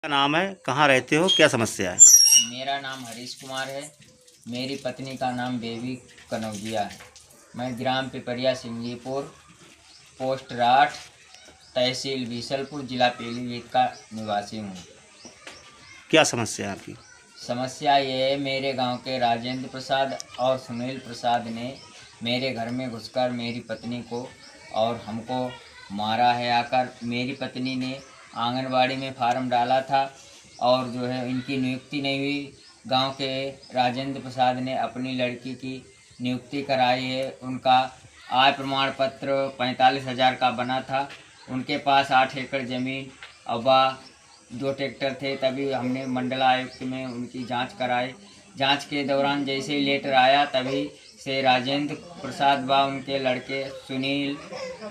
क्या नाम है, कहाँ रहते हो, क्या समस्या है? मेरा नाम हरीश कुमार है। मेरी पत्नी का नाम बेबी कनौजिया है। मैं ग्राम पिपरिया सिंगीपुर, पोस्ट राठ, तहसील बीसलपुर, जिला पीलीभीत का निवासी हूँ। क्या समस्या है आपकी? समस्या ये है, मेरे गांव के राजेंद्र प्रसाद और सुनील प्रसाद ने मेरे घर में घुसकर मेरी पत्नी को और हमको मारा है। आकर मेरी पत्नी ने आंगनबाड़ी में फार्म डाला था और जो है इनकी नियुक्ति नहीं हुई। गांव के राजेंद्र प्रसाद ने अपनी लड़की की नियुक्ति कराई है। उनका आय प्रमाण पत्र 45,000 का बना था। उनके पास 8 एकड़ ज़मीन और 2 ट्रैक्टर थे। तभी हमने मंडल आयुक्त में उनकी जांच कराई। जांच के दौरान जैसे ही लेटर आया तभी से राजेंद्र प्रसाद व उनके लड़के सुनील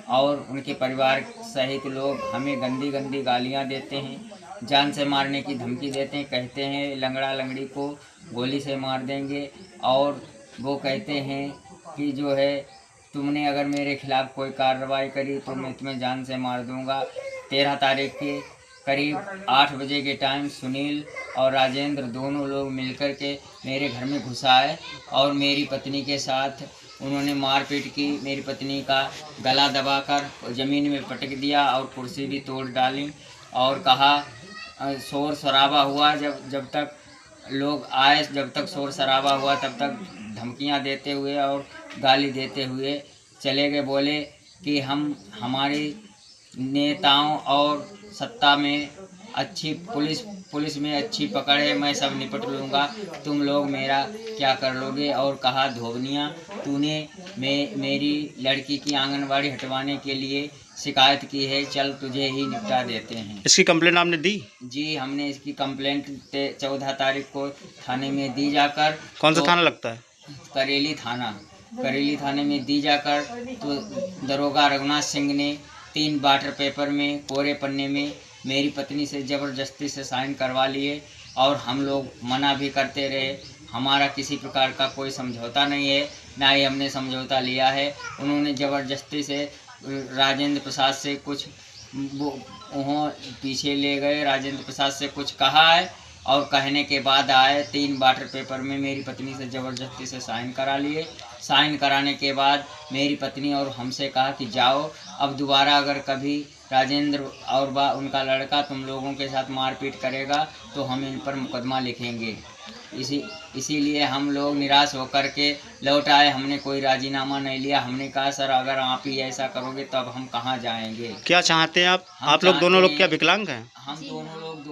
और उनके परिवार सहित लोग हमें गंदी गंदी गालियां देते हैं, जान से मारने की धमकी देते हैं। कहते हैं लंगड़ा लंगड़ी को गोली से मार देंगे और वो कहते हैं कि जो है तुमने अगर मेरे खिलाफ़ कोई कार्रवाई करी तो मैं तुम्हें जान से मार दूंगा। 13 तारीख के करीब 8 बजे के टाइम सुनील और राजेंद्र दोनों लोग मिलकर के मेरे घर में घुस आए और मेरी पत्नी के साथ उन्होंने मारपीट की। मेरी पत्नी का गला दबाकर ज़मीन में पटक दिया और कुर्सी भी तोड़ डाली और कहा शोर शराबा हुआ। जब तक लोग आए, जब तक शोर शराबा हुआ तब तक धमकियां देते हुए और गाली देते हुए चले गए। बोले कि हम हमारी नेताओं और सत्ता में अच्छी पुलिस में अच्छी पकड़ है, मैं सब निपट लूँगा, तुम लोग मेरा क्या कर लोगे। और कहा धोबनिया तूने मेरी लड़की की आंगनबाड़ी हटवाने के लिए शिकायत की है, चल तुझे ही निपटा देते हैं। इसकी कंप्लेंट आपने दी? जी, हमने इसकी कंप्लेंट 14 तारीख को थाने में दी जाकर। कौन सा थाना लगता है? करेली थाने में दी जाकर तो दरोगा रघुनाथ सिंह ने 3 वाटर पेपर में कोरे पन्ने में मेरी पत्नी से ज़बरदस्ती से साइन करवा लिए और हम लोग मना भी करते रहे। हमारा किसी प्रकार का कोई समझौता नहीं है, ना ही हमने समझौता लिया है। उन्होंने ज़बरदस्ती से राजेंद्र प्रसाद से कुछ वहाँ पीछे ले गए, राजेंद्र प्रसाद से कुछ कहा है और कहने के बाद आए 3 वाटर पेपर में मेरी पत्नी से ज़बरदस्ती से साइन करा लिए। साइन कराने के बाद मेरी पत्नी और हमसे कहा कि जाओ, अब दोबारा अगर कभी राजेंद्र और उनका लड़का तुम लोगों के साथ मारपीट करेगा तो हम इन पर मुकदमा लिखेंगे। इसीलिए हम लोग निराश होकर के लौट आए। हमने कोई राजीनामा नहीं लिया। हमने कहा सर अगर आप ही ऐसा करोगे तो अब हम कहाँ जाएंगे। क्या चाहते हैं आप लोग दोनों लोग क्या विकलांग हैं? हम दोनों लोग